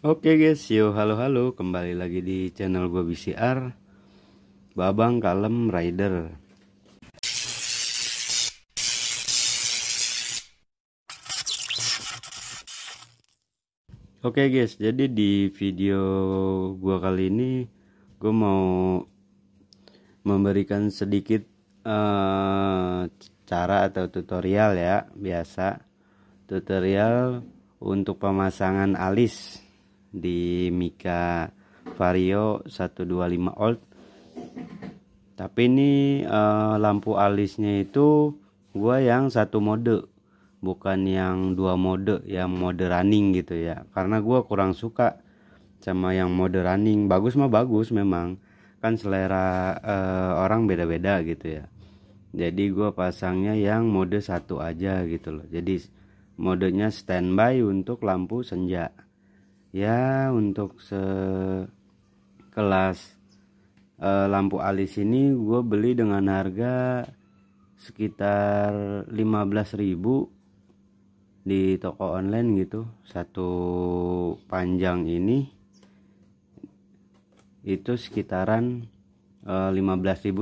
Oke guys, yo halo halo, kembali lagi di channel gue BCR, Babang Kalem Rider. Oke guys, jadi di video gue kali ini gue mau memberikan sedikit cara atau tutorial ya, biasa tutorial untuk pemasangan alis di Mika Vario 125 volt. Tapi ini lampu alisnya itu gua yang satu mode, bukan yang dua mode, yang mode running gitu ya. Karena gua kurang suka sama yang mode running. Bagus mah bagus memang, kan selera orang beda-beda gitu ya. Jadi gua pasangnya yang mode satu aja gitu loh. Jadi modenya standby untuk lampu senja. Ya untuk sekelas lampu alis ini gue beli dengan harga sekitar 15.000 di toko online gitu. Satu panjang ini itu sekitaran 15.000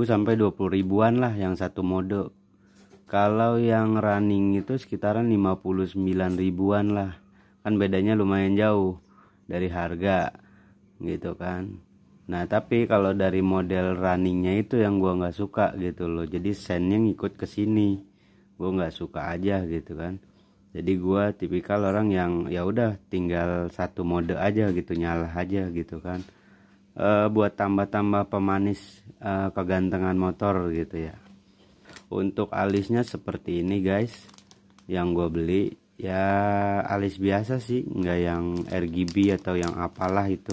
sampai 20 ribuan lah yang satu mode. Kalau yang running itu sekitaran 59 ribuan lah. Kan bedanya lumayan jauh dari harga gitu kan. Nah tapi kalau dari model runningnya itu yang gua nggak suka gitu loh. Jadi sennya ngikut ke sini, gua nggak suka aja gitu kan. Jadi gua tipikal orang yang ya udah tinggal satu mode aja gitu, nyala aja gitu kan. Buat tambah-tambah pemanis kegantengan motor gitu ya. Untuk alisnya seperti ini guys, yang gua beli ya alis biasa sih, nggak yang RGB atau yang apalah itu.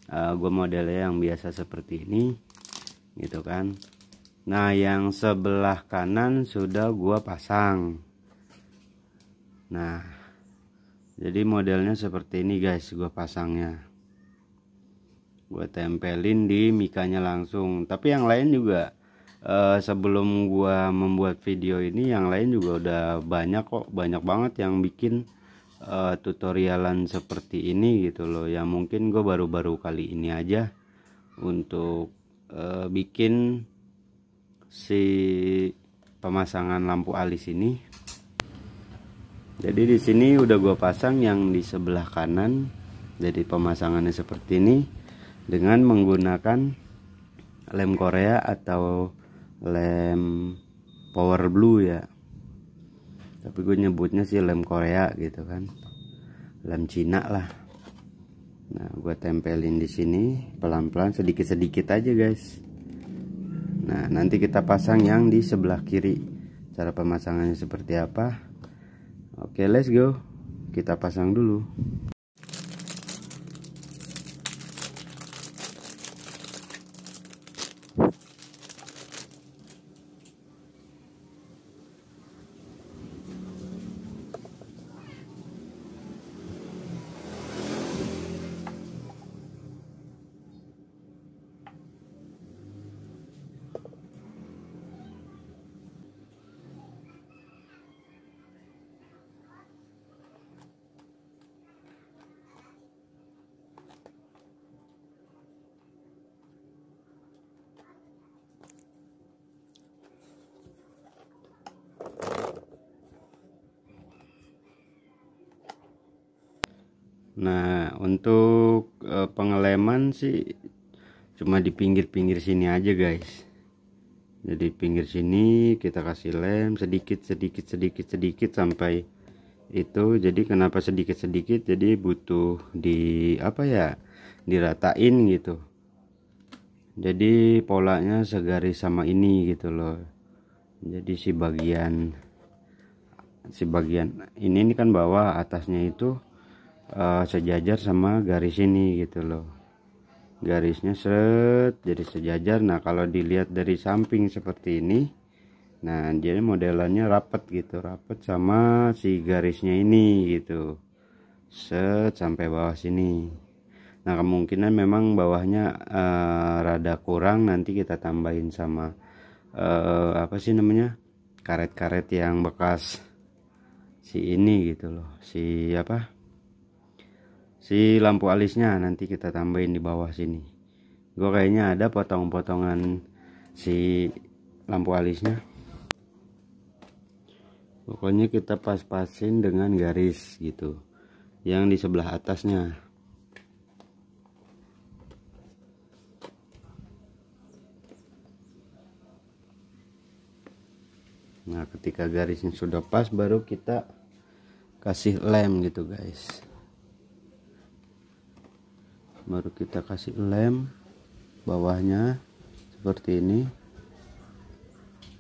Gue modelnya yang biasa seperti ini gitu kan. Nah yang sebelah kanan sudah gue pasang. Nah jadi modelnya seperti ini guys, gue pasangnya, gue tempelin di mikanya langsung. Tapi yang lain juga sebelum gue membuat video ini, yang lain juga udah banyak kok, banyak banget yang bikin tutorialan seperti ini gitu loh. Ya mungkin gue baru-baru kali ini aja untuk bikin si pemasangan lampu alis ini. Jadi di sini udah gue pasang yang di sebelah kanan. Jadi pemasangannya seperti ini dengan menggunakan lem Korea atau lem power blue ya. Tapi gue nyebutnya sih lem Korea gitu kan, lem Cina lah. Nah gue tempelin di sini pelan-pelan, sedikit-sedikit aja guys. Nah nanti kita pasang yang di sebelah kiri. Cara pemasangannya seperti apa? Oke let's go, kita pasang dulu. Nah untuk pengeleman sih cuma di pinggir-pinggir sini aja guys. Jadi pinggir sini kita kasih lem sedikit sedikit sampai itu. Jadi kenapa sedikit jadi butuh di apa ya, diratain gitu. Jadi polanya segaris sama ini gitu loh. Jadi si bagian ini kan bawah, atasnya itu sejajar sama garis ini gitu loh. Garisnya set jadi sejajar. Nah kalau dilihat dari samping seperti ini, nah jadi modelannya rapet gitu, rapet sama si garisnya ini gitu, set sampai bawah sini. Nah kemungkinan memang bawahnya rada kurang, nanti kita tambahin sama apa sih namanya, karet-karet yang bekas si ini gitu loh, si apa, si lampu alisnya nanti kita tambahin di bawah sini. Gue kayaknya ada potong-potongan si lampu alisnya. Pokoknya kita pas-pasin dengan garis gitu yang di sebelah atasnya. Nah, ketika garisnya sudah pas baru kita kasih lem gitu guys. Baru kita kasih lem bawahnya seperti ini.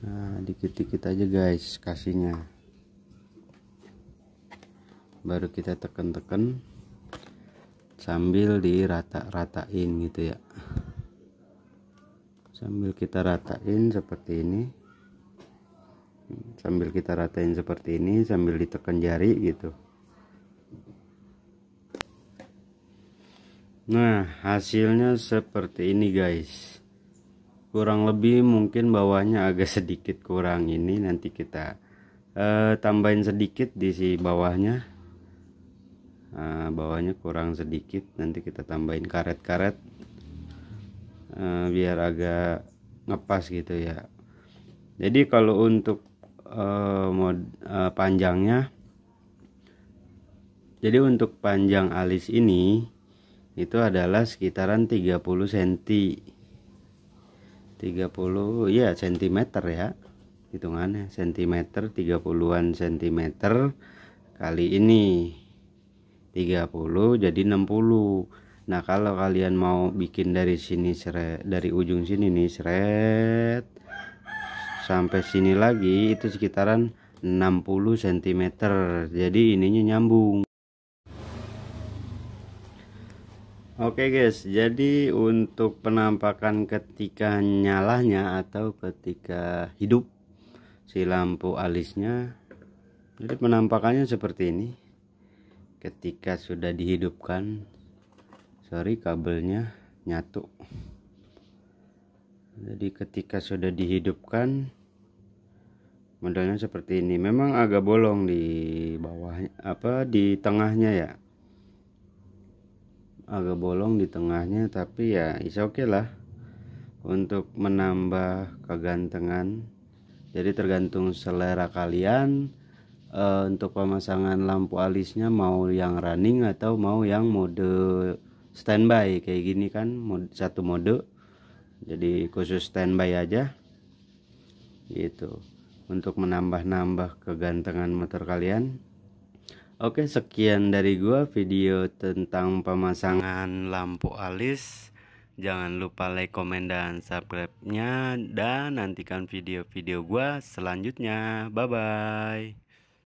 Nah, dikit-dikit aja guys kasihnya. Baru kita tekan-tekan sambil dirata-ratain gitu ya. Sambil kita ratain seperti ini. Sambil kita ratain seperti ini sambil ditekan jari gitu. Nah, hasilnya seperti ini guys. Kurang lebih mungkin bawahnya agak sedikit kurang, ini nanti kita tambahin sedikit di si bawahnya. Bawahnya kurang sedikit, nanti kita tambahin karet-karet biar agak ngepas gitu ya. Jadi kalau untuk panjangnya, jadi untuk panjang alis ini itu adalah sekitaran 30 cm, 30 ya cm ya hitungannya, cm 30-an cm kali ini 30 jadi 60. Nah, kalau kalian mau bikin dari sini dari ujung sini nih seret sampai sini lagi itu sekitaran 60 cm. Jadi ininya nyambung. Oke guys, jadi untuk penampakan ketika nyalanya atau ketika hidup si lampu alisnya, jadi penampakannya seperti ini. Ketika sudah dihidupkan, sorry kabelnya nyatu. Jadi ketika sudah dihidupkan modelnya seperti ini. Memang agak bolong di bawahnya, di tengahnya ya, agak bolong di tengahnya, tapi ya is oke lah untuk menambah kegantengan. Jadi tergantung selera kalian untuk pemasangan lampu alisnya, mau yang running atau mau yang mode standby kayak gini kan, satu mode. Jadi khusus standby aja gitu untuk menambah-nambah kegantengan motor kalian. Oke, sekian dari gua video tentang pemasangan lampu alis. Jangan lupa like, komen, dan subscribe-nya, dan nantikan video-video gua selanjutnya. Bye bye.